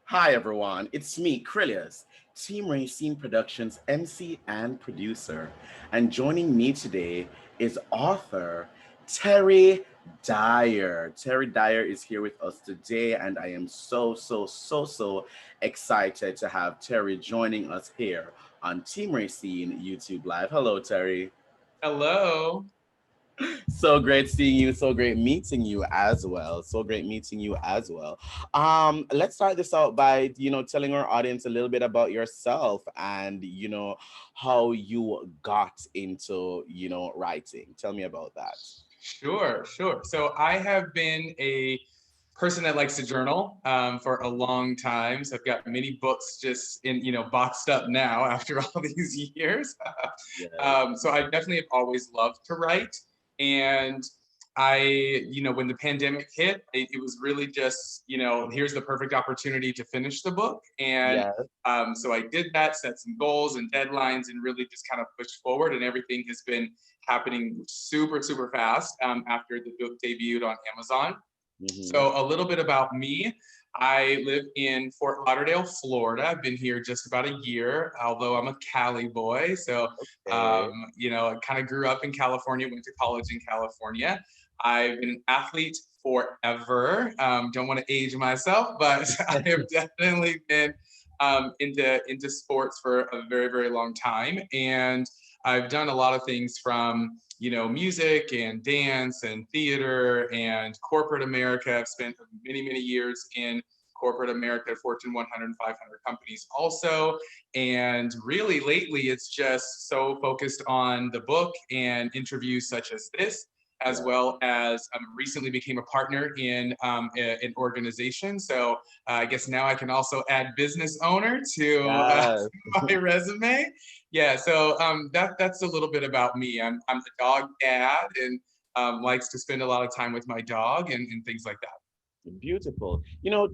Hi everyone, it's me, Krylios, Team Racing Productions MC and producer. And joining me today is author Terry Dyer. Terry Dyer is here with us today, and I am so excited to have Terry joining us here on Team Racing YouTube Live. Hello, Terry. Hello. So great seeing you, so great meeting you as well, so great meeting you as well. Let's start this out by telling our audience a little bit about yourself and how you got into writing. Tell me about that. Sure. So I have been a person that likes to journal for a long time. So I've got many books just boxed up now after all these years. Yes. So I definitely have always loved to write. And when the pandemic hit, it was really just, here's the perfect opportunity to finish the book. And Yes. so I did that, set some goals and deadlines, and really just kind of pushed forward. And everything has been happening super fast after the book debuted on Amazon. Mm-hmm. So a little bit about me. I live in Fort Lauderdale, Florida. I've been here just about a year, although I'm a Cali boy. So, Okay. I kind of grew up in California, went to college in California. I've been an athlete forever. Don't want to age myself, but I have definitely been into sports for a very long time, and I've done a lot of things from music and dance and theater and corporate America. I've spent many years in corporate America, Fortune 100 and 500 companies also. And really lately, it's just so focused on the book and interviews such as this, as Yeah. well as recently became a partner in an organization. So I guess now I can also add business owner to Yes. my resume. Yeah, so that's a little bit about me. I'm the dog dad and likes to spend a lot of time with my dog and things like that. Beautiful.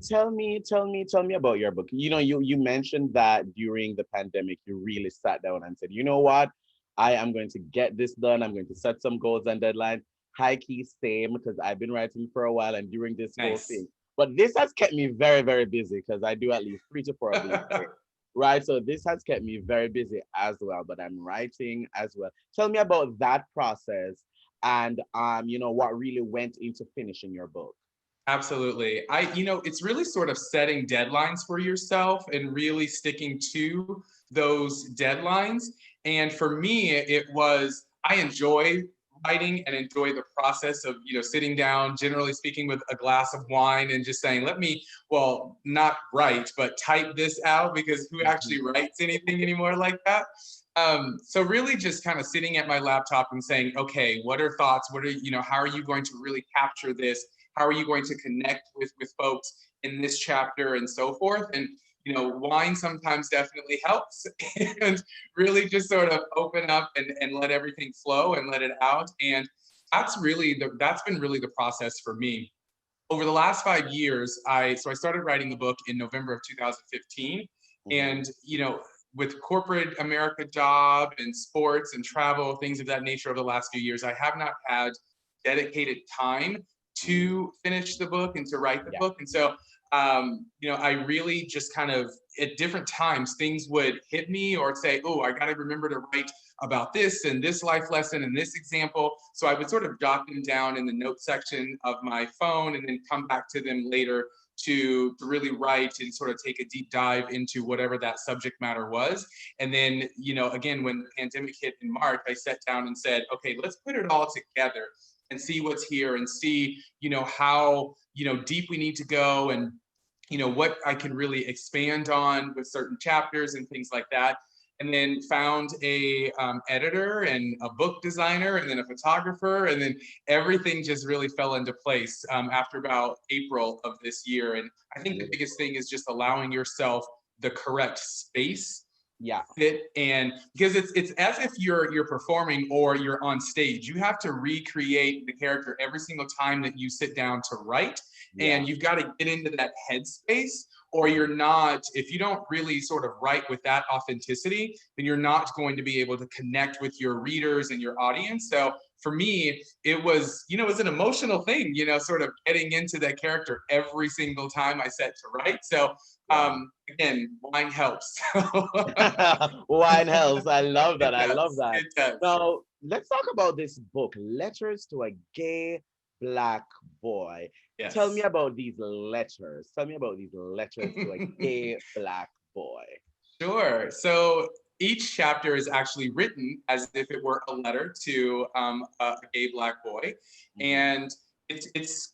Tell me about your book. You mentioned that during the pandemic, you really sat down and said, you know what? I am going to get this done. I'm going to set some goals and deadlines. High key, same, because I've been writing for a while and during this whole Nice. thing. But this has kept me very busy because I do at least 3 to 4 of these a day. Right. So this has kept me very busy as well. But I'm writing as well. Tell me about that process and what really went into finishing your book. Absolutely. It's really sort of setting deadlines for yourself and really sticking to those deadlines. And for me, it was, I enjoy writing and enjoy the process of, sitting down, generally speaking, with a glass of wine and just saying, well, not write, but type this out, because who actually writes anything anymore like that? So really just kind of sitting at my laptop and saying, okay, what are thoughts? How are you going to really capture this? How are you going to connect with folks in this chapter and so forth? And wine sometimes definitely helps, and really just sort of open up and let everything flow and let it out. And that's been really the process for me over the last 5 years. I started writing the book in November of 2015, Mhm. and with corporate America job and sports and travel, things of that nature, over the last few years, I have not had dedicated time Mhm. to finish the book and to write the Yeah. book. And so, I really just kind of at different times things would hit me or say, oh, I got to remember to write about this and this life lesson and this example. So I would sort of jot them down in the note section of my phone and then come back to them later to really write and sort of take a deep dive into whatever that subject matter was. And then, again, when the pandemic hit in March, I sat down and said, okay, let's put it all together and see what's here and see, how, deep we need to go, and, what I can really expand on with certain chapters and things like that. And then found a editor and a book designer and then a photographer, and then everything just really fell into place after about April of this year. And I think the biggest Beautiful. thing is just allowing yourself the correct space, Yeah. fit, and because it's as if you're performing or you're on stage. You have to recreate the character every single time that you sit down to write, Yeah. and you've got to get into that headspace or if you don't really sort of write with that authenticity, then you're not going to be able to connect with your readers and your audience. So for me, it was, it was an emotional thing, sort of getting into that character every single time I set to write. So again, wine helps. Wine helps. I love that. I love that. It does. Now, let's talk about this book, Letters to a Gay Black Boy. Yes. Tell me about these letters. Tell me about these letters to a gay Black boy. Sure. So each chapter is actually written as if it were a letter to a gay Black boy. And it's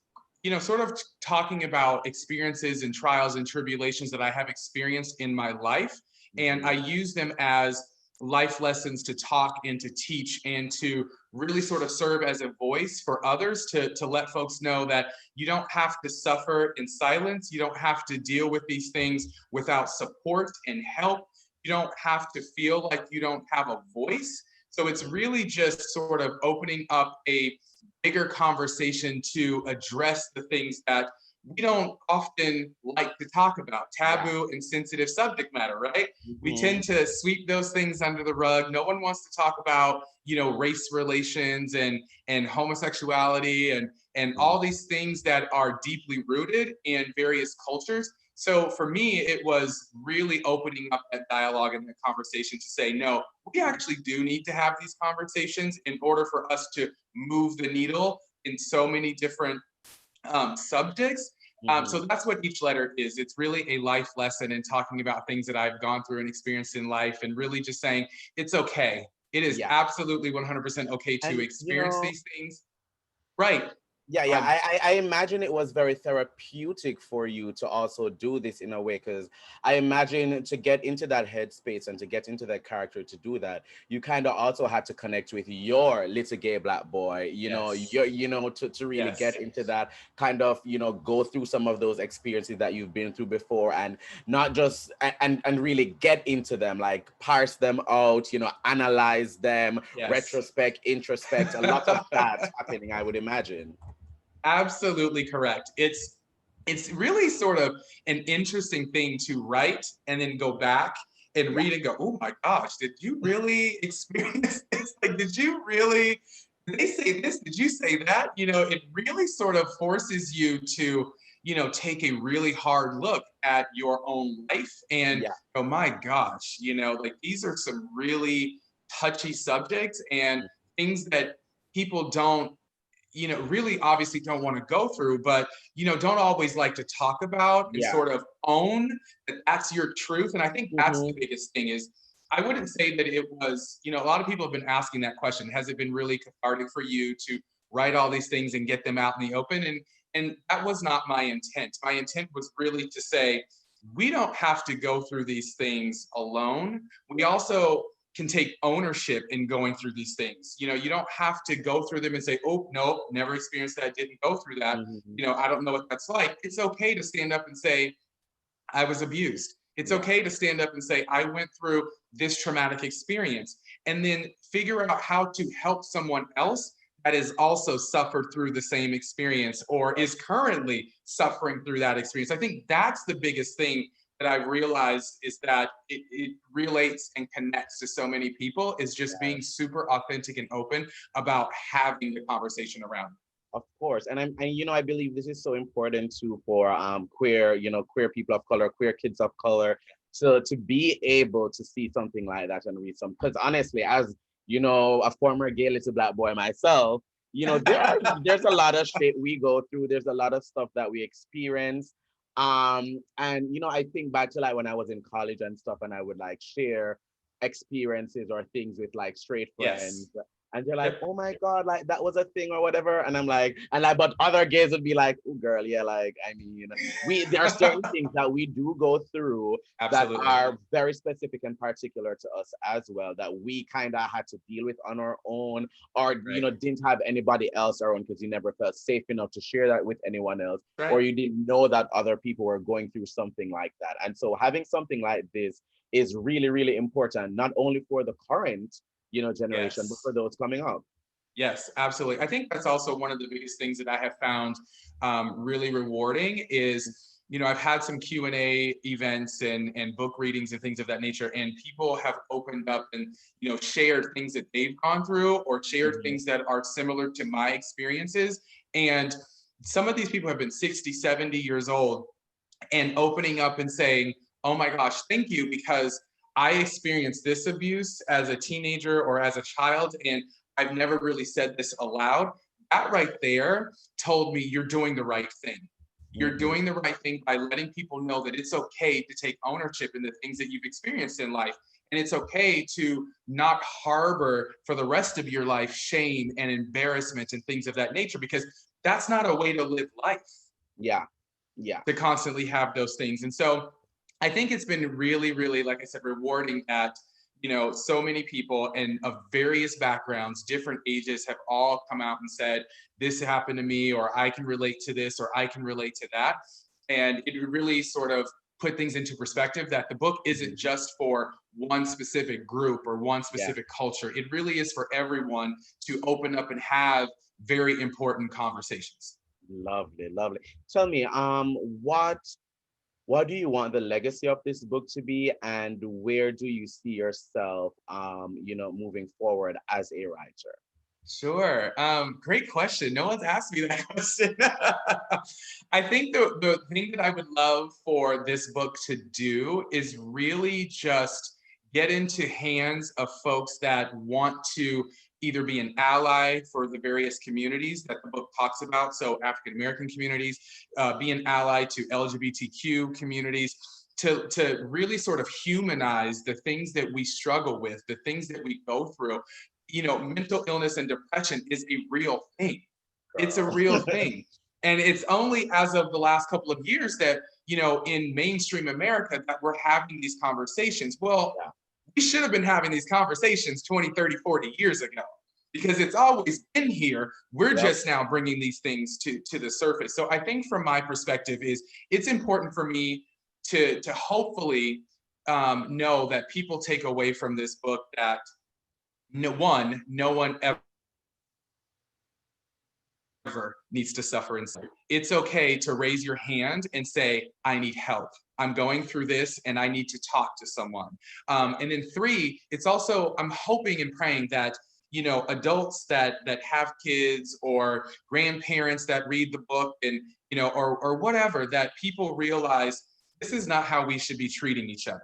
sort of talking about experiences and trials and tribulations that I have experienced in my life. And I use them as life lessons to talk and to teach and to really sort of serve as a voice for others to let folks know that you don't have to suffer in silence. You don't have to deal with these things without support and help. You don't have to feel like you don't have a voice. So it's really just sort of opening up a bigger conversation to address the things that we don't often like to talk about, taboo and sensitive subject matter, right? We tend to sweep those things under the rug. No one wants to talk about, race relations and homosexuality and all these things that are deeply rooted in various cultures. So for me, it was really opening up that dialogue and the conversation to say, no, we actually do need to have these conversations in order for us to move the needle in so many different subjects. So that's what each letter is. It's really a life lesson in talking about things that I've gone through and experienced in life, and really just saying it's okay. It is absolutely 100% okay to experience these things. Right. I imagine it was very therapeutic for you to also do this in a way, because I imagine to get into that headspace and to get into that character to do that, you kind of also had to connect with your little gay Black boy, to really get into that kind of, go through some of those experiences that you've been through before, and not just, and really get into them, like parse them out, analyze them, retrospect, introspect, a lot of that happening, I would imagine. Absolutely correct. It's really sort of an interesting thing to write and then go back and read and go, oh my gosh, did you really experience this? Like, did they say this? Did you say that? It really sort of forces you to, take a really hard look at your own life and oh my gosh, like these are some really touchy subjects and things that people don't really obviously don't want to go through, but, don't always like to talk about and sort of own that that's your truth. And I think that's the biggest thing is, I wouldn't say that it was, a lot of people have been asking that question. Has it been really cathartic for you to write all these things and get them out in the open? And that was not my intent. My intent was really to say, we don't have to go through these things alone. We also can take ownership in going through these things. You don't have to go through them and say, oh, no, never experienced that, didn't go through that. I don't know what that's like. It's okay to stand up and say, I was abused. It's okay to stand up and say, I went through this traumatic experience, and then figure out how to help someone else that has also suffered through the same experience or is currently suffering through that experience. I think that's the biggest thing that I've realized is that it relates and connects to so many people, is just being super authentic and open about having the conversation around it. Of course. And I believe this is so important too for queer, queer people of color, queer kids of color, so to be able to see something like that and read some, because honestly, as a former gay little Black boy myself, there's a lot of shit we go through. There's a lot of stuff that we experience. And I think back to like when I was in college and stuff, and I would like share experiences or things with like straight friends. And they're like, oh my God, like that was a thing or whatever. And I'm like, but other gays would be like, oh girl, yeah, like, I mean, there are certain things that we do go through that are very specific and particular to us as well, that we kind of had to deal with on our own, or, didn't have anybody else around because you never felt safe enough to share that with anyone else, or you didn't know that other people were going through something like that. And so having something like this is really, really important, not only for the current generation, but for those coming up. Yes, absolutely. I think that's also one of the biggest things that I have found really rewarding is I've had some Q&A events and book readings and things of that nature, and people have opened up and, shared things that they've gone through or shared things that are similar to my experiences. And some of these people have been 60, 70 years old and opening up and saying, oh my gosh, thank you, because I experienced this abuse as a teenager or as a child, and I've never really said this aloud. That right there told me you're doing the right thing. You're doing the right thing by letting people know that it's okay to take ownership in the things that you've experienced in life. And it's okay to not harbor for the rest of your life shame and embarrassment and things of that nature, because that's not a way to live life. Yeah. To constantly have those things. And so I think it's been really, really, like I said, rewarding that, so many people and of various backgrounds, different ages have all come out and said, this happened to me, or I can relate to this, or I can relate to that. And it really sort of put things into perspective that the book isn't just for one specific group or one specific culture. It really is for everyone to open up and have very important conversations. Lovely. Tell me, what do you want the legacy of this book to be, and where do you see yourself, moving forward as a writer? Sure. Great question. No one's asked me that question. I think the thing that I would love for this book to do is really just get into hands of folks that want to either be an ally for the various communities that the book talks about. So African American communities, be an ally to LGBTQ communities, to really sort of humanize the things that we struggle with, the things that we go through. Mental illness and depression is a real thing. It's a real thing. And it's only as of the last couple of years that, in mainstream America, that we're having these conversations. Well, we should have been having these conversations 20, 30, 40 years ago, because it's always been here. We're just now bringing these things to the surface. So I think from my perspective it's important for me to hopefully know that people take away from this book that no one ever needs to suffer in silence. It's okay to raise your hand and say, I need help. I'm going through this and I need to talk to someone. And then 3, it's also, I'm hoping and praying that, adults that have kids or grandparents that read the book and, or whatever, that people realize this is not how we should be treating each other.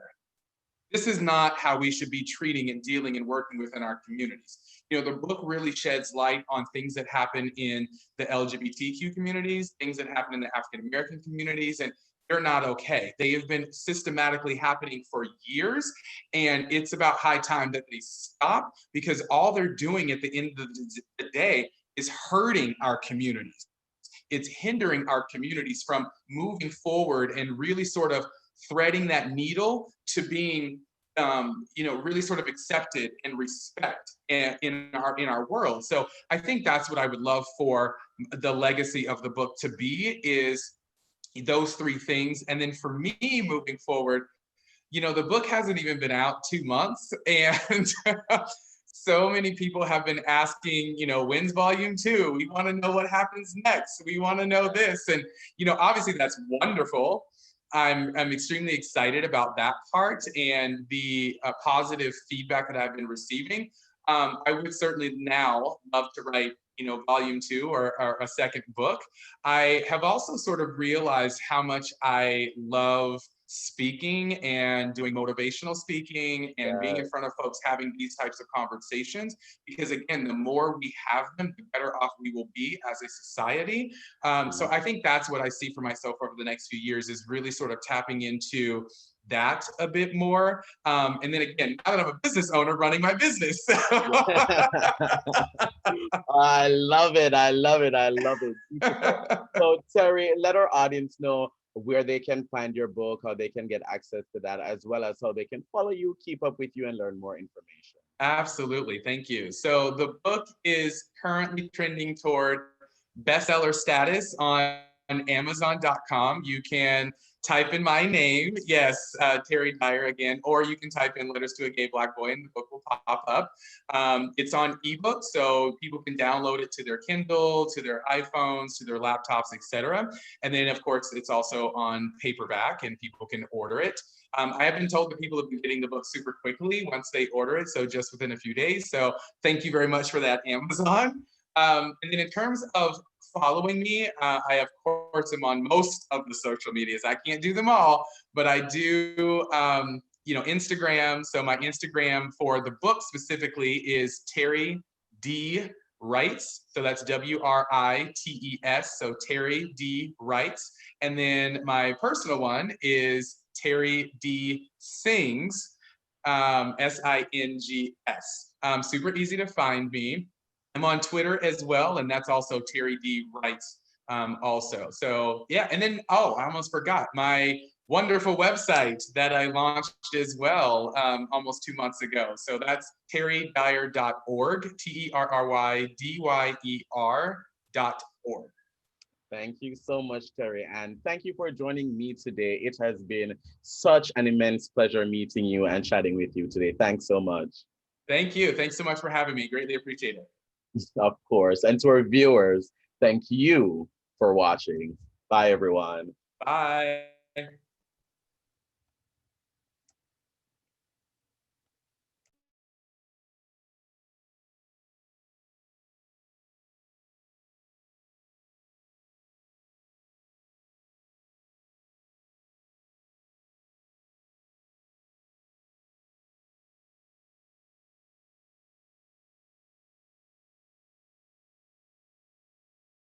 This is not how we should be treating and dealing and working within our communities. The book really sheds light on things that happen in the LGBTQ communities, things that happen in the African American communities, and they're not okay. They have been systematically happening for years, and it's about high time that they stop, because all they're doing at the end of the day is hurting our communities. It's hindering our communities from moving forward and really sort of threading that needle to being, really sort of accepted and respect in our world. So I think that's what I would love for the legacy of the book to be, is those 3 things. And then for me moving forward, the book hasn't even been out 2 months, and so many people have been asking, when's volume 2? We want to know what happens next. We want to know this. And, obviously that's wonderful. I'm extremely excited about that part and the positive feedback that I've been receiving. I would certainly now love to write, volume 2 or a second book. I have also sort of realized how much I love speaking and doing motivational speaking and being in front of folks, having these types of conversations, because again, the more we have them, the better off we will be as a society. So I think that's what I see for myself over the next few years, is really sort of tapping into that a bit more. And then again, now that I'm a business owner running my business. I love it. So Terry, let our audience know where they can find your book, how they can get access to that, as well as how they can follow you, keep up with you, and learn more information. Absolutely. Thank you. So the book is currently trending toward bestseller status on Amazon.com. You can type in my name, yes, Terry Dyer again, or you can type in Letters to a Gay Black Boy and the book will pop up. It's on ebook, so people can download it to their Kindle, to their iPhones, to their laptops, etc. And then, of course, it's also on paperback and people can order it. I have been told that people have been getting the book super quickly once they order it, so just within a few days. So thank you very much for that, Amazon. And then in terms of following me, I of course am on most of the social medias. I can't do them all, but I do, Instagram. So my Instagram for the book specifically is Terry D Writes. So that's WRITES. So Terry D Writes. And then my personal one is Terry D Sings, SINGS. Super easy to find me. I'm on Twitter as well, and that's also Terry D Writes also. So yeah, and then, I almost forgot my wonderful website that I launched as well almost 2 months ago. So that's terrydyer.org, TerryDyer.org. Thank you so much, Terry. And thank you for joining me today. It has been such an immense pleasure meeting you and chatting with you today. Thanks so much. Thank you. Thanks so much for having me. Greatly appreciate it. Of course. And to our viewers, thank you for watching. Bye, everyone. Bye.